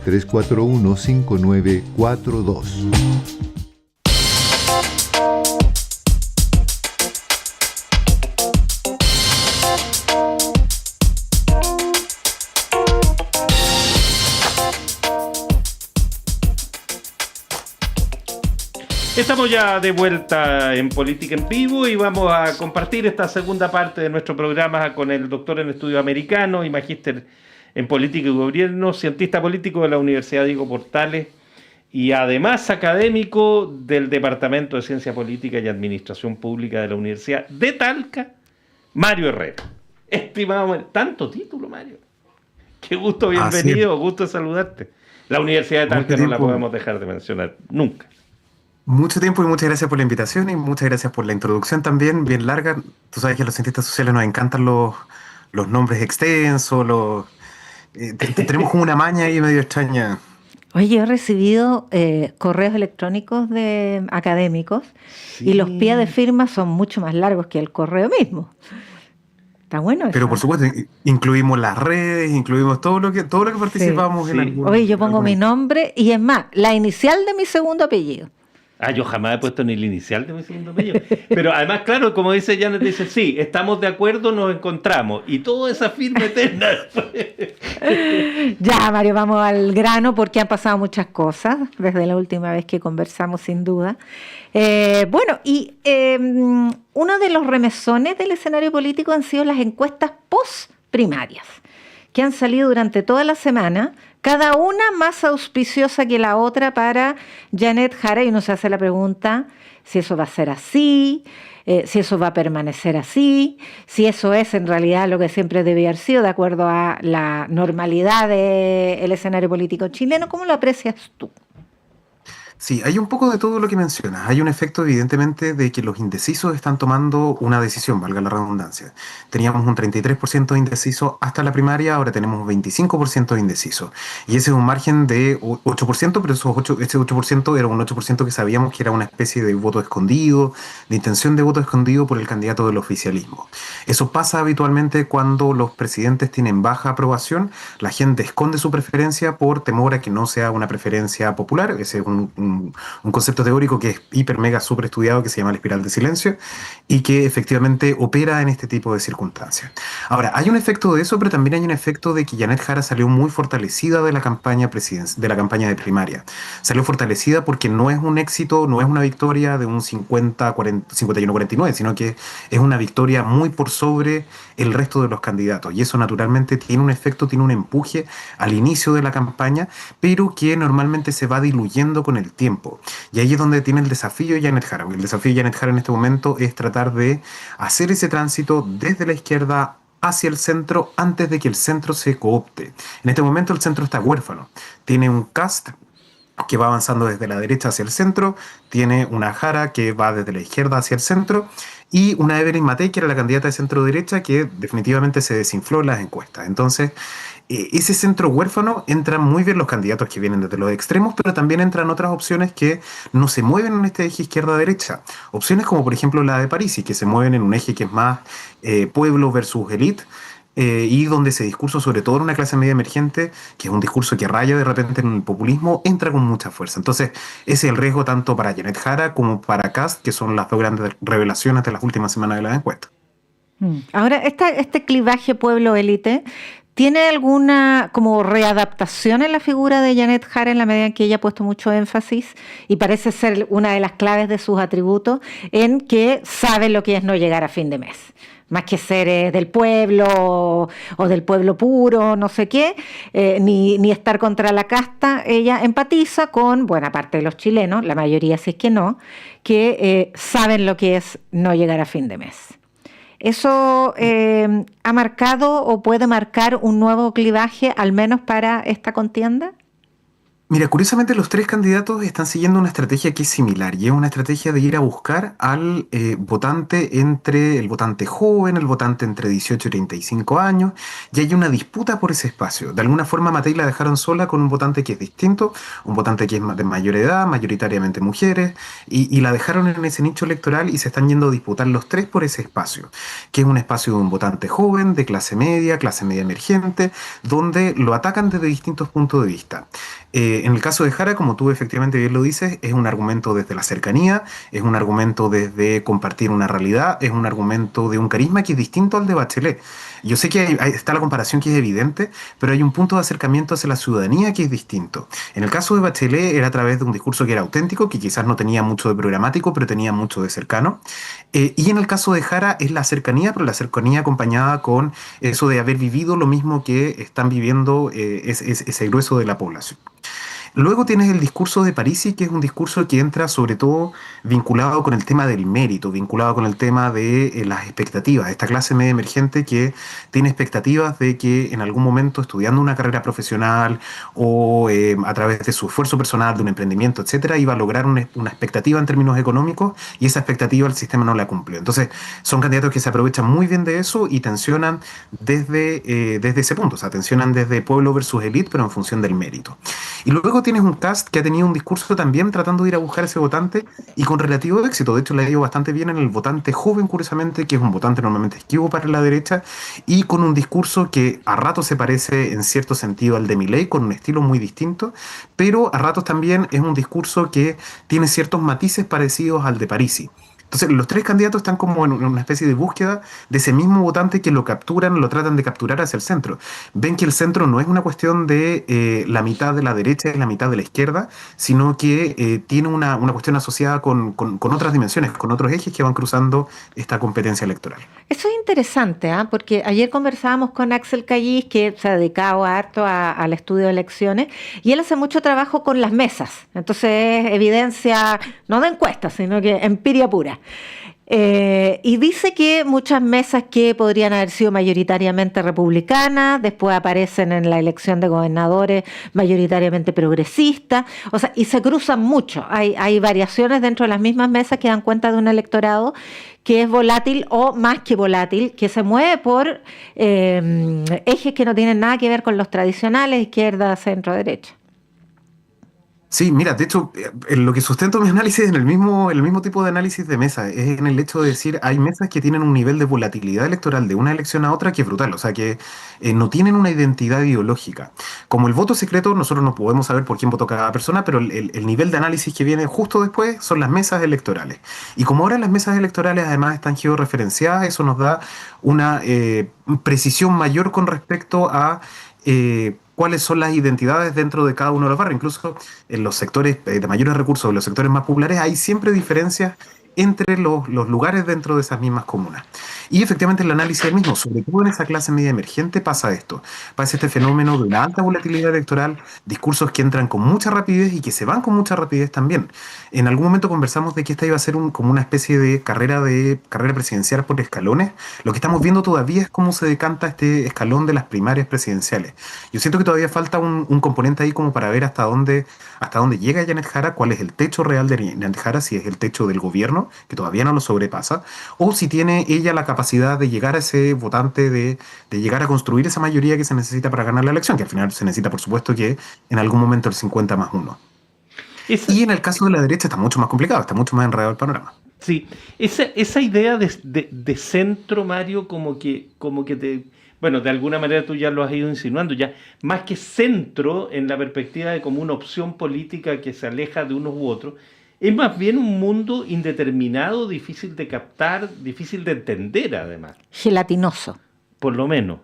341-5942. Estamos ya de vuelta en Política en Vivo y vamos a compartir esta segunda parte de nuestro programa con el doctor en estudios americanos y magíster en política y gobierno, cientista político de la Universidad Diego Portales y además académico del Departamento de Ciencia Política y Administración Pública de la Universidad de Talca, Mario Herrera. Estimado, tanto título, Mario. Qué gusto, bienvenido, gusto de saludarte. La Universidad de Talca no la podemos dejar de mencionar, nunca. Mucho tiempo y muchas gracias por la invitación y muchas gracias por la introducción también, bien larga. Tú sabes que a los cientistas sociales nos encantan los nombres extensos, tenemos como una maña ahí medio extraña. Oye, yo he recibido correos electrónicos de académicos y los pies de firma son mucho más largos que el correo mismo. Está bueno eso. Pero por supuesto, incluimos las redes, incluimos todo lo que participamos en algún. Oye, yo pongo mi nombre y es más, la inicial de mi segundo apellido. Yo jamás he puesto ni el inicial de mi segundo apellido. Pero además, claro, como dice Janet, dice, sí, estamos de acuerdo, nos encontramos. Y toda esa firma eterna. Ya, Mario, vamos al grano porque han pasado muchas cosas desde la última vez que conversamos, sin duda. Uno de los remesones del escenario político han sido las encuestas post-primarias, que han salido durante toda la semana, cada una más auspiciosa que la otra para Janet Jara, y uno se hace la pregunta si eso va a ser así, si eso va a permanecer así, si eso es en realidad lo que siempre debía haber sido de acuerdo a la normalidad del escenario político chileno. ¿Cómo lo aprecias tú? Sí, hay un poco de todo lo que mencionas. Hay un efecto, evidentemente, de que los indecisos están tomando una decisión, valga la redundancia. Teníamos un 33% de indecisos hasta la primaria, ahora tenemos un 25% de indecisos. Y ese es un margen de 8%, pero ese 8% era un 8% que sabíamos que era una especie de voto escondido, de intención de voto escondido por el candidato del oficialismo. Eso pasa habitualmente cuando los presidentes tienen baja aprobación, la gente esconde su preferencia por temor a que no sea una preferencia popular. Ese es un concepto teórico que es hiper mega super estudiado, que se llama la espiral de silencio y que efectivamente opera en este tipo de circunstancias. Ahora, hay un efecto de eso, pero también hay un efecto de que Janet Jara salió muy fortalecida de la campaña de primaria. Salió fortalecida porque no es un éxito, no es una victoria de un 51-49, sino que es una victoria muy por sobre el resto de los candidatos, y eso naturalmente tiene un efecto, tiene un empuje al inicio de la campaña, pero que normalmente se va diluyendo con el tiempo. Y ahí es donde tiene el desafío Janet Jara. El desafío de Janet Jara en este momento es tratar de hacer ese tránsito desde la izquierda hacia el centro antes de que el centro se coopte. En este momento el centro está huérfano. Tiene un Kast que va avanzando desde la derecha hacia el centro, tiene una Jara que va desde la izquierda hacia el centro y una Evelyn Matei, que era la candidata de centro-derecha, que definitivamente se desinfló en las encuestas. Entonces, ese centro huérfano, entran muy bien los candidatos que vienen desde los extremos, pero también entran otras opciones que no se mueven en este eje izquierda-derecha. Opciones como, por ejemplo, la de Parisi, que se mueven en un eje que es más pueblo versus élite, y donde ese discurso, sobre todo en una clase media emergente, que es un discurso que raya de repente en el populismo, entra con mucha fuerza. Entonces, ese es el riesgo tanto para Janet Jara como para Kast, que son las dos grandes revelaciones de las últimas semanas de las encuestas. Ahora, este clivaje pueblo-élite, ¿tiene alguna como readaptación en la figura de Janet Jara en la medida en que ella ha puesto mucho énfasis, y parece ser una de las claves de sus atributos, en que sabe lo que es no llegar a fin de mes? Más que ser del pueblo o del pueblo puro, no sé qué, ni estar contra la casta, ella empatiza con buena parte de los chilenos, la mayoría si es que no, que saben lo que es no llegar a fin de mes. ¿Eso ha marcado o puede marcar un nuevo clivaje, al menos para esta contienda? Mira, curiosamente los tres candidatos están siguiendo una estrategia que es similar, y es una estrategia de ir a buscar al votante entre el votante joven, el votante entre 18 y 35 años, y hay una disputa por ese espacio. De alguna forma Matei la dejaron sola con un votante que es distinto, un votante que es de mayor edad, mayoritariamente mujeres, y la dejaron en ese nicho electoral y se están yendo a disputar los tres por ese espacio, que es un espacio de un votante joven, de clase media emergente, donde lo atacan desde distintos puntos de vista. En el caso de Jara, como tú efectivamente bien lo dices, es un argumento desde la cercanía, es un argumento desde compartir una realidad, es un argumento de un carisma que es distinto al de Bachelet. Yo sé que está la comparación que es evidente, pero hay un punto de acercamiento hacia la ciudadanía que es distinto. En el caso de Bachelet era a través de un discurso que era auténtico, que quizás no tenía mucho de programático, pero tenía mucho de cercano. Y en el caso de Jara es la cercanía, pero la cercanía acompañada con eso de haber vivido lo mismo que están viviendo ese grueso de la población. Luego tienes el discurso de Parisi, que es un discurso que entra sobre todo vinculado con el tema del mérito, vinculado con el tema de las expectativas. Esta clase media emergente que tiene expectativas de que en algún momento estudiando una carrera profesional o a través de su esfuerzo personal, de un emprendimiento, etcétera, iba a lograr una expectativa en términos económicos y esa expectativa el sistema no la cumplió. Entonces son candidatos que se aprovechan muy bien de eso y tensionan desde ese punto, o sea, tensionan desde pueblo versus élite, pero en función del mérito. Y luego tienes un cast que ha tenido un discurso también tratando de ir a buscar ese votante y con relativo éxito. De hecho, le ha ido bastante bien en el votante joven, curiosamente, que es un votante normalmente esquivo para la derecha, y con un discurso que a ratos se parece en cierto sentido al de Milei, con un estilo muy distinto, pero a ratos también es un discurso que tiene ciertos matices parecidos al de Parisi. Entonces, los tres candidatos están como en una especie de búsqueda de ese mismo votante que lo capturan, lo tratan de capturar hacia el centro. Ven que el centro no es una cuestión de la mitad de la derecha y la mitad de la izquierda, sino que tiene una cuestión asociada con otras dimensiones, con otros ejes que van cruzando esta competencia electoral. Eso es interesante, ¿eh? Porque ayer conversábamos con Axel Callis, que se ha dedicado harto al estudio de elecciones, y él hace mucho trabajo con las mesas. Entonces es evidencia, no de encuestas, sino que empiria pura. Y dice que muchas mesas que podrían haber sido mayoritariamente republicanas, después aparecen en la elección de gobernadores mayoritariamente progresistas, o sea, y se cruzan mucho. Hay variaciones dentro de las mismas mesas que dan cuenta de un electorado que es volátil o más que volátil, que se mueve por ejes que no tienen nada que ver con los tradicionales, izquierda, centro, derecha. Sí, mira, de hecho, en lo que sustento mi análisis es en el mismo tipo de análisis de mesa, es en el hecho de decir, hay mesas que tienen un nivel de volatilidad electoral de una elección a otra que es brutal, o sea, que no tienen una identidad ideológica. Como el voto secreto, nosotros no podemos saber por quién votó cada persona, pero el nivel de análisis que viene justo después son las mesas electorales. Y como ahora las mesas electorales además están georreferenciadas, eso nos da una precisión mayor con respecto a cuáles son las identidades dentro de cada uno de los barrios. Incluso en los sectores de mayores recursos, en los sectores más populares, hay siempre diferencias entre los lugares dentro de esas mismas comunas. Y efectivamente el análisis del mismo, sobre todo en esa clase media emergente, pasa esto. Pasa este fenómeno de una alta volatilidad electoral, discursos que entran con mucha rapidez y que se van con mucha rapidez también. En algún momento conversamos de que esta iba a ser como una especie de carrera presidencial por escalones. Lo que estamos viendo todavía es cómo se decanta este escalón de las primarias presidenciales. Yo siento que todavía falta un componente ahí como para ver hasta dónde llega Janet Jara, cuál es el techo real de Janet Jara, si es el techo del gobierno, que todavía no lo sobrepasa, o si tiene ella la capacidad de llegar a ese votante, de llegar a construir esa mayoría que se necesita para ganar la elección, que al final se necesita, por supuesto, que en algún momento el 50+1. Y en el caso de la derecha está mucho más complicado, está mucho más enredado el panorama. Sí, esa idea de centro, Mario, como que te... Bueno, de alguna manera tú ya lo has ido insinuando, ya más que centro en la perspectiva de como una opción política que se aleja de unos u otros, es más bien un mundo indeterminado, difícil de captar, difícil de entender además. Gelatinoso. Por lo menos.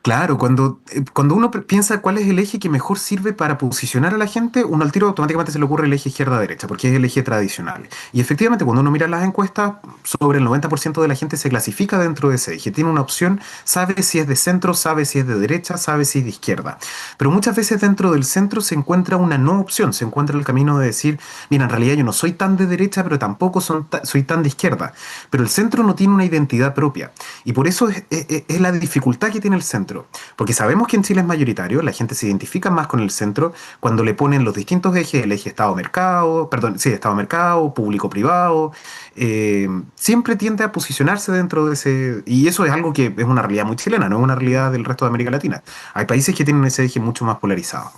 Claro, cuando uno piensa cuál es el eje que mejor sirve para posicionar a la gente, uno al tiro automáticamente se le ocurre el eje izquierda-derecha, porque es el eje tradicional. Y efectivamente, cuando uno mira las encuestas, sobre el 90% de la gente se clasifica dentro de ese eje. Tiene una opción, sabe si es de centro, sabe si es de derecha, sabe si es de izquierda. Pero muchas veces dentro del centro se encuentra una no opción, se encuentra el camino de decir, mira, en realidad yo no soy tan de derecha, pero tampoco soy tan de izquierda. Pero el centro no tiene una identidad propia. Y por eso es la dificultad que tiene el centro. Porque sabemos que en Chile es mayoritario, la gente se identifica más con el centro cuando le ponen los distintos ejes, el eje Estado-Mercado, Estado-Mercado, público-privado, siempre tiende a posicionarse dentro de ese, y eso es algo que es una realidad muy chilena, no es una realidad del resto de América Latina. Hay países que tienen ese eje mucho más polarizado.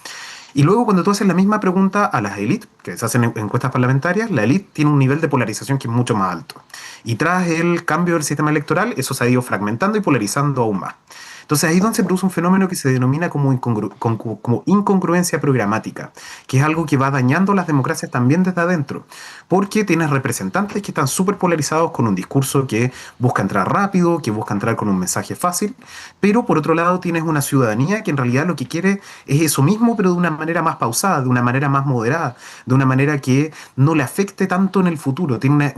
Y luego cuando tú haces la misma pregunta a las élites, que se hacen encuestas parlamentarias, la élite tiene un nivel de polarización que es mucho más alto. Y tras el cambio del sistema electoral, eso se ha ido fragmentando y polarizando aún más. Entonces ahí es donde se produce un fenómeno que se denomina como, como incongruencia programática, que es algo que va dañando las democracias también desde adentro, porque tienes representantes que están súper polarizados con un discurso que busca entrar rápido, que busca entrar con un mensaje fácil, pero por otro lado tienes una ciudadanía que en realidad lo que quiere es eso mismo, pero de una manera más pausada, de una manera más moderada, de una manera que no le afecte tanto en el futuro. Tiene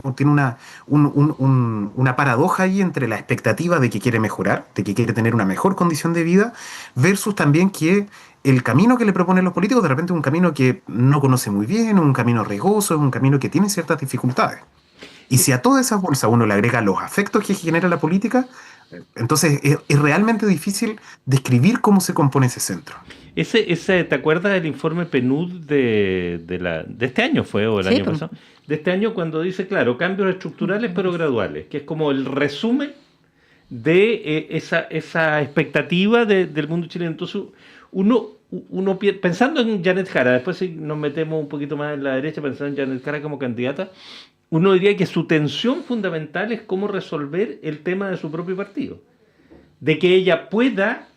una paradoja ahí entre la expectativa de que quiere mejorar, de que quiere tener una mejor condición de vida, versus también que el camino que le proponen los políticos de repente es un camino que no conoce muy bien, un camino riesgoso, es un camino que tiene ciertas dificultades. Y si a toda esa bolsa uno le agrega los afectos que genera la política, entonces es realmente difícil describir cómo se compone ese centro. ¿Te acuerdas del informe PNUD de este año fue o el año pasado? De este año cuando dice, claro, cambios estructurales pero graduales, que es como el resumen de esa expectativa del mundo chileno. Entonces uno pensando en Janet Jara, después si nos metemos un poquito más en la derecha, pensando en Janet Jara como candidata, uno diría que su tensión fundamental es cómo resolver el tema de su propio partido. De que ella pueda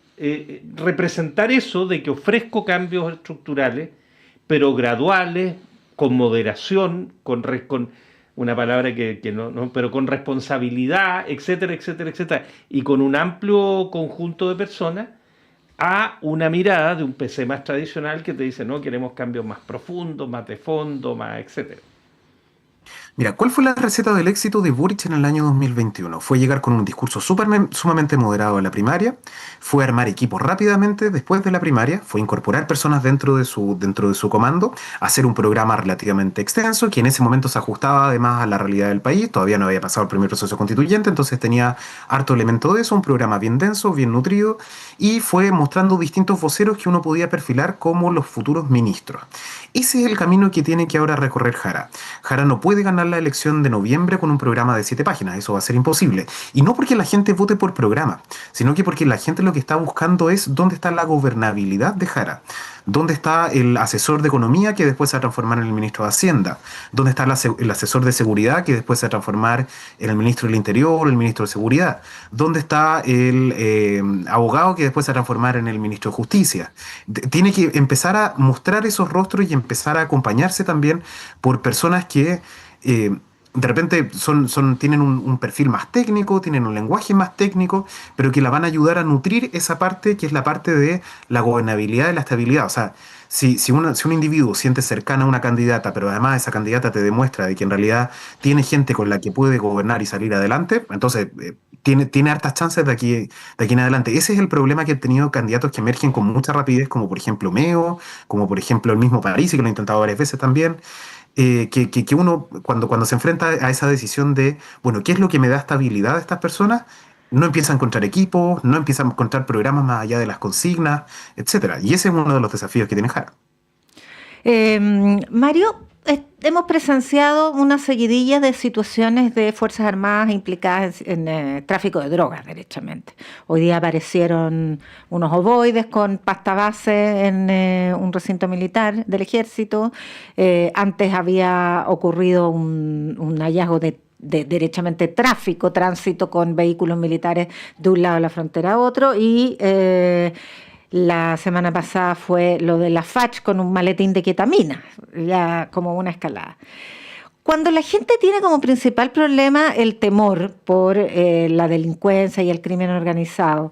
representar eso, de que ofrezco cambios estructurales, pero graduales, con moderación, con una palabra pero con responsabilidad, etcétera, etcétera, etcétera, y con un amplio conjunto de personas, a una mirada de un PC más tradicional que te dice, no, queremos cambios más profundos, más de fondo, más etcétera. Mira, ¿cuál fue la receta del éxito de Boric en el año 2021? Fue llegar con un discurso sumamente moderado a la primaria, fue armar equipos rápidamente después de la primaria, fue incorporar personas dentro de su comando, hacer un programa relativamente extenso, que en ese momento se ajustaba además a la realidad del país, todavía no había pasado el primer proceso constituyente, entonces tenía harto elemento de eso, un programa bien denso, bien nutrido, y fue mostrando distintos voceros que uno podía perfilar como los futuros ministros. Ese es el camino que tiene que ahora recorrer Jara. Jara no puede ganar la elección de noviembre con un programa de 7 páginas, eso va a ser imposible. Y no porque la gente vote por programa, sino que porque la gente lo que está buscando es dónde está la gobernabilidad de Jara, dónde está el asesor de economía que después se va a transformar en el ministro de Hacienda, dónde está el asesor de seguridad que después se va a transformar en el ministro del Interior, el ministro de Seguridad, dónde está el abogado que después se va a transformar en el ministro de Justicia. Tiene que empezar a mostrar esos rostros y empezar a acompañarse también por personas que de repente tienen un perfil más técnico, tienen un lenguaje más técnico, pero que la van a ayudar a nutrir esa parte que es la parte de la gobernabilidad y la estabilidad. O sea, si un individuo siente cercana a una candidata, pero además esa candidata te demuestra de que en realidad tiene gente con la que puede gobernar y salir adelante, entonces tiene hartas chances de aquí en adelante. Ese es el problema que han tenido candidatos que emergen con mucha rapidez, como por ejemplo Meo, como por ejemplo el mismo Parisi, que lo ha intentado varias veces también. Que uno, cuando se enfrenta a esa decisión de, bueno, ¿qué es lo que me da estabilidad a estas personas? No empieza a encontrar equipos, no empieza a encontrar programas más allá de las consignas, etcétera. Y ese es uno de los desafíos que tiene Jara. Mario, hemos presenciado una seguidilla de situaciones de Fuerzas Armadas implicadas en tráfico de drogas, derechamente. Hoy día aparecieron unos ovoides con pasta base en un recinto militar del ejército. Antes había ocurrido un hallazgo de derechamente tránsito con vehículos militares de un lado de la frontera a otro, y la semana pasada fue lo de la FACH con un maletín de ketamina, ya como una escalada. Cuando la gente tiene como principal problema el temor por la delincuencia y el crimen organizado,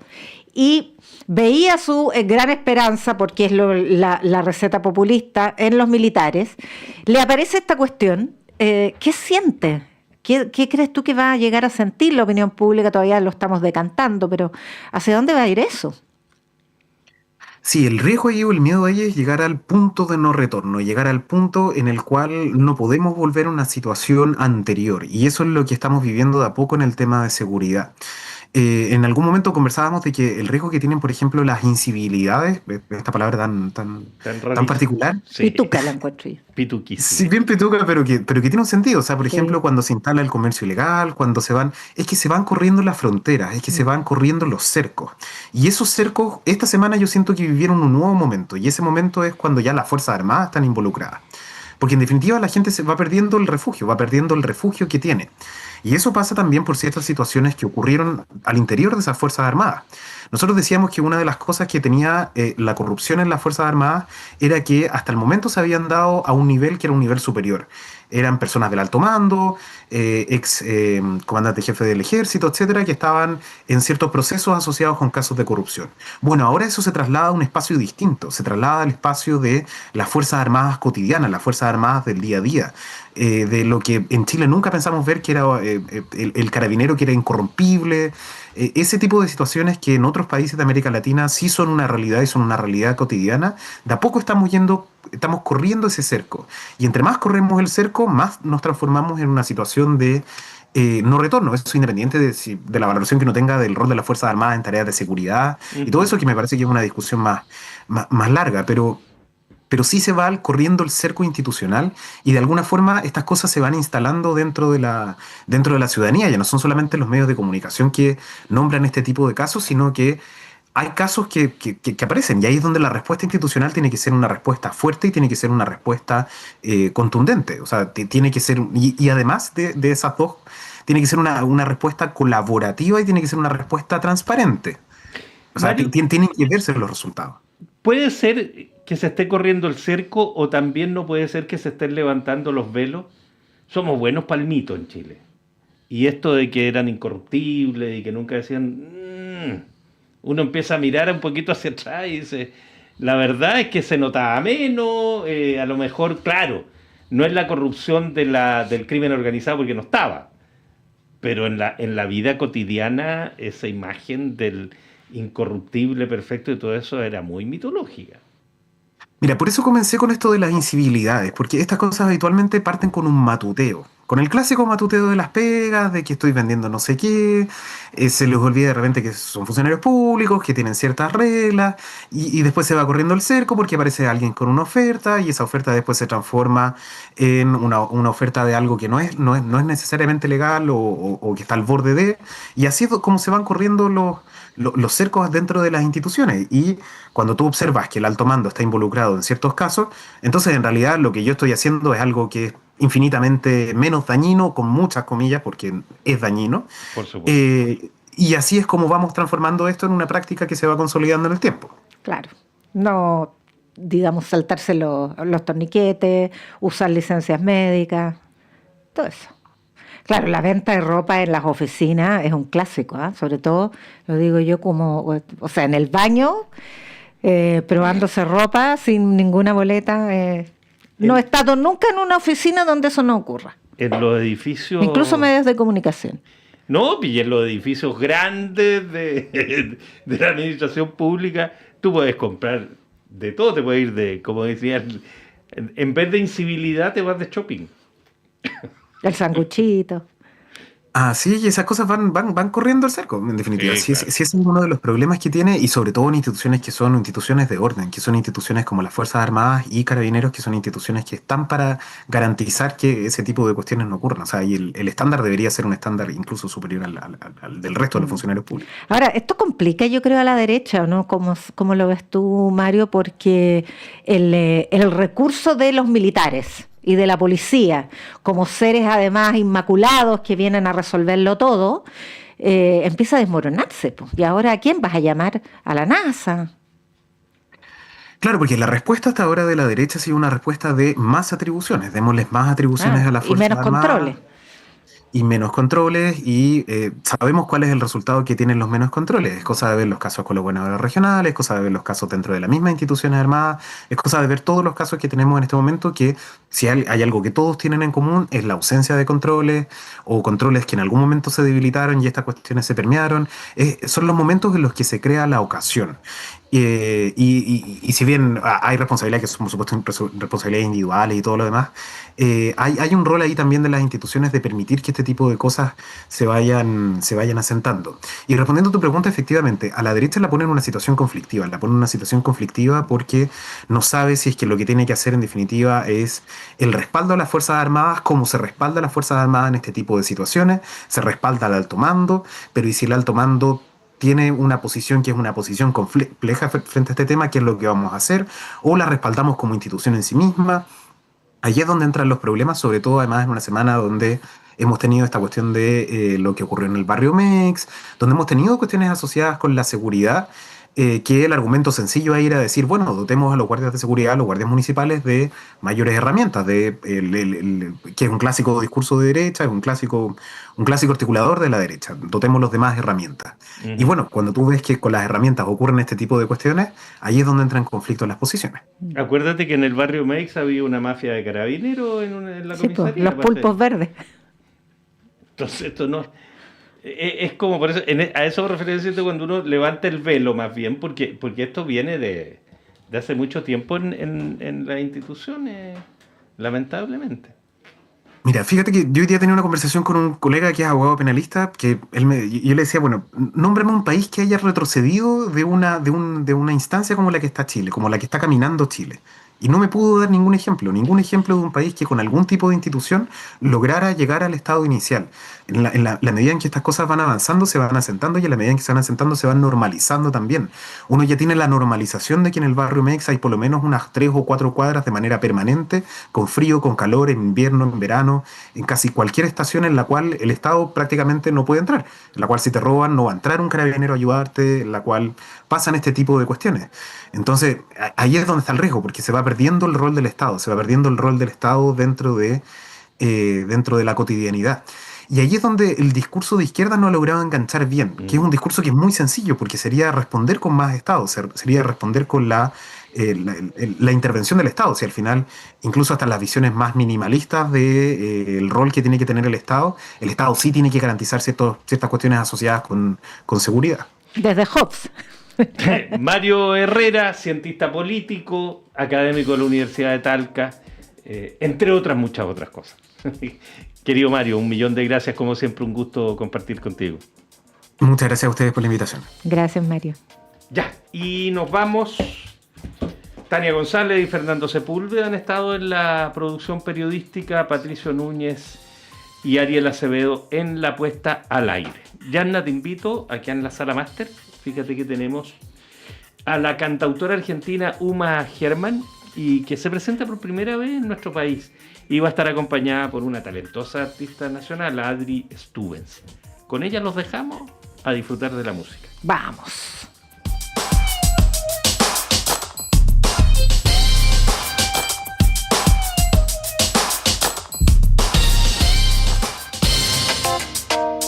y veía su gran esperanza, porque es la receta populista, en los militares, le aparece esta cuestión, ¿qué siente? ¿Qué crees tú que va a llegar a sentir la opinión pública? Todavía lo estamos decantando, pero ¿hacia dónde va a ir eso? Sí, el riesgo ahí o el miedo ahí es llegar al punto de no retorno, llegar al punto en el cual no podemos volver a una situación anterior. Y eso es lo que estamos viviendo de a poco en el tema de seguridad. En algún momento conversábamos de que el riesgo que tienen, por ejemplo, las incivilidades, esta palabra tan particular. Sí. Pituca la encuentro yo. Pituquísimo. Sí, bien pituca, pero que tiene un sentido. O sea, por ejemplo, cuando se instala el comercio ilegal, es que se van corriendo las fronteras, es que se van corriendo los cercos. Y esos cercos, esta semana yo siento que vivieron un nuevo momento, y ese momento es cuando ya las Fuerzas Armadas están involucradas. Porque en definitiva la gente se va perdiendo el refugio que tiene. Y eso pasa también por ciertas situaciones que ocurrieron al interior de esas Fuerzas Armadas. Nosotros decíamos que una de las cosas que tenía la corrupción en las Fuerzas Armadas era que hasta el momento se habían dado a un nivel que era un nivel superior. Eran personas del alto mando, ex comandante jefe del ejército, etcétera, que estaban en ciertos procesos asociados con casos de corrupción. Bueno, ahora eso se traslada a un espacio distinto, se traslada al espacio de las Fuerzas Armadas cotidianas, las Fuerzas Armadas del día a día, de lo que en Chile nunca pensamos ver, que era el carabinero que era incorrompible, ese tipo de situaciones que en otros países de América Latina sí son una realidad y son una realidad cotidiana. De a poco estamos corriendo ese cerco. Y entre más corremos el cerco, más nos transformamos en una situación de no retorno. Eso independiente de la valoración que uno tenga del rol de las Fuerzas Armadas en tareas de seguridad y todo eso, que me parece que es una discusión más larga, pero sí se va corriendo el cerco institucional y de alguna forma estas cosas se van instalando dentro de la ciudadanía. Ya no son solamente los medios de comunicación que nombran este tipo de casos, sino que hay casos que aparecen, y ahí es donde la respuesta institucional tiene que ser una respuesta fuerte y tiene que ser una respuesta contundente. O sea, tiene que ser, y además de esas dos, tiene que ser una respuesta colaborativa y tiene que ser una respuesta transparente. O sea, Mario, tienen que verse los resultados. ¿puede ser que se esté corriendo el cerco o también no puede ser que se estén levantando los velos? Somos buenos palmitos en Chile. Y esto de que eran incorruptibles y que nunca decían... uno empieza a mirar un poquito hacia atrás y dice, la verdad es que se notaba menos, a lo mejor, claro, no es la corrupción del crimen organizado porque no estaba, pero en la vida cotidiana esa imagen del incorruptible perfecto y todo eso era muy mitológica. Mira, por eso comencé con esto de las incivilidades, porque estas cosas habitualmente parten con un matuteo, con el clásico matuteo de las pegas, de que estoy vendiendo no sé qué, se les olvida de repente que son funcionarios públicos, que tienen ciertas reglas, y después se va corriendo el cerco porque aparece alguien con una oferta, y esa oferta después se transforma en una oferta de algo que no es necesariamente legal o que está al borde de, y así es como se van corriendo los cercos dentro de las instituciones. Y cuando tú observas que el alto mando está involucrado en ciertos casos, entonces en realidad lo que yo estoy haciendo es algo que es infinitamente menos dañino, con muchas comillas, porque es dañino. Por supuesto. Y así es como vamos transformando esto en una práctica que se va consolidando en el tiempo. Claro. No, digamos, saltarse los torniquetes, usar licencias médicas, todo eso. Claro, la venta de ropa en las oficinas es un clásico, ¿eh? Sobre todo, lo digo yo como, o sea, en el baño, probándose ropa sin ninguna boleta. No he estado nunca en una oficina donde eso no ocurra. En los edificios... Incluso medios de comunicación. No, y en los edificios grandes de la administración pública, tú puedes comprar de todo, te puedes ir de, como decía, en vez de incivilidad te vas de shopping. El sanguchito. Ah, sí, y esas cosas van corriendo el cerco, en definitiva. Sí, Sí, claro. sí, ese es uno de los problemas que tiene, y sobre todo en instituciones que son instituciones de orden, que son instituciones como las Fuerzas Armadas y Carabineros, que son instituciones que están para garantizar que ese tipo de cuestiones no ocurran. O sea, y el estándar debería ser un estándar incluso superior al del resto de los funcionarios públicos. Ahora, esto complica, yo creo, a la derecha, ¿no? ¿Cómo lo ves tú, Mario? Porque el recurso de los militares y de la policía, como seres además inmaculados que vienen a resolverlo todo, empieza a desmoronarse, pues. ¿Y ahora a quién vas a llamar? ¿A la NASA? Claro, porque la respuesta hasta ahora de la derecha ha sido una respuesta de más atribuciones. Démosles más atribuciones a las Y Fuerzas menos Armadas. controles. Y menos controles, y sabemos cuál es el resultado que tienen los menos controles. Es cosa de ver los casos con los gobernadores regionales, es cosa de ver los casos dentro de las mismas instituciones armadas, es cosa de ver todos los casos que tenemos en este momento, que si hay algo que todos tienen en común es la ausencia de controles, o controles que en algún momento se debilitaron y estas cuestiones se permearon. Son los momentos en los que se crea la ocasión. Y si bien hay responsabilidades que son, por supuesto, responsabilidades individuales y todo lo demás, hay un rol ahí también de las instituciones de permitir que este tipo de cosas se vayan asentando. Y respondiendo a tu pregunta, efectivamente, a la derecha la pone en una situación conflictiva. La pone en una situación conflictiva porque no sabe si es que lo que tiene que hacer en definitiva es el respaldo a las Fuerzas Armadas, como se respalda a las Fuerzas Armadas en este tipo de situaciones, se respalda al alto mando, pero ¿y si el alto mando tiene una posición que es una posición compleja frente a este tema? ¿Qué es lo que vamos a hacer? ¿O la respaldamos como institución en sí misma? Allí es donde entran los problemas, sobre todo además en una semana donde hemos tenido esta cuestión de lo que ocurrió en el barrio Mex, donde hemos tenido cuestiones asociadas con la seguridad, que el argumento sencillo ahí era decir, bueno, dotemos a los guardias de seguridad, a los guardias municipales de mayores herramientas, que es un clásico discurso de derecha, es un clásico articulador de la derecha, dotemos los demás herramientas. Y bueno, cuando tú ves que con las herramientas ocurren este tipo de cuestiones, ahí es donde entran en conflicto las posiciones. Acuérdate que en el barrio Mex había una mafia de carabineros en la Sí, comisaría. pues, los pulpos verdes. Entonces esto no... Es como, por eso, a eso me refiero diciendo cuando uno levanta el velo más bien, porque esto viene de hace mucho tiempo en las instituciones, lamentablemente. Mira, fíjate que yo hoy día tenía una conversación con un colega que es abogado penalista, que yo le decía, bueno, nómbrame un país que haya retrocedido de una instancia como la que está Chile, como la que está caminando Chile. Y no me pudo dar ningún ejemplo de un país que con algún tipo de institución lograra llegar al estado inicial. En la medida en que estas cosas van avanzando, se van asentando, y en la medida en que se van asentando, se van normalizando también. Uno ya tiene la normalización de que en el barrio Mex hay por lo menos unas 3 o 4 cuadras de manera permanente, con frío, con calor, en invierno, en verano, en casi cualquier estación en la cual el Estado prácticamente no puede entrar, en la cual si te roban no va a entrar un carabinero a ayudarte, en la cual pasan este tipo de cuestiones. Entonces, ahí es donde está el riesgo, porque se va perdiendo el rol del Estado, dentro de la cotidianidad. Y ahí es donde el discurso de izquierda no ha logrado enganchar bien, que es un discurso que es muy sencillo, porque sería responder con más Estado, sería responder con la intervención del Estado. Si al final, incluso hasta las visiones más minimalistas del rol que tiene que tener el Estado sí tiene que garantizar ciertas cuestiones asociadas con seguridad. Desde Hobbes. Mario Herrera, cientista político, académico de la Universidad de Talca, entre otras muchas otras cosas. Querido Mario, 1.000.000 de gracias, como siempre, un gusto compartir contigo. Muchas gracias a ustedes por la invitación. Gracias, Mario. Ya, y nos vamos. Tania González y Fernando Sepúlveda han estado en la producción periodística, Patricio Núñez y Ariel Acevedo en la puesta al aire. Yanna, te invito aquí en la sala máster. Fíjate que tenemos a la cantautora argentina Uma Germán, y que se presenta por primera vez en nuestro país, y va a estar acompañada por una talentosa artista nacional, Adri Stubens. Con ella los dejamos a disfrutar de la música. Vamos.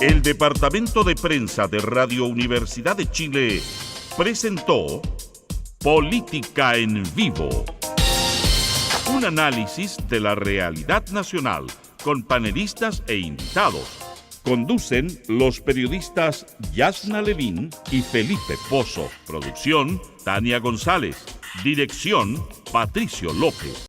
El Departamento de Prensa de Radio Universidad de Chile presentó Política en Vivo. Un análisis de la realidad nacional con panelistas e invitados. Conducen los periodistas Yasna Levín y Felipe Pozo. Producción, Tania González. Dirección, Patricio López.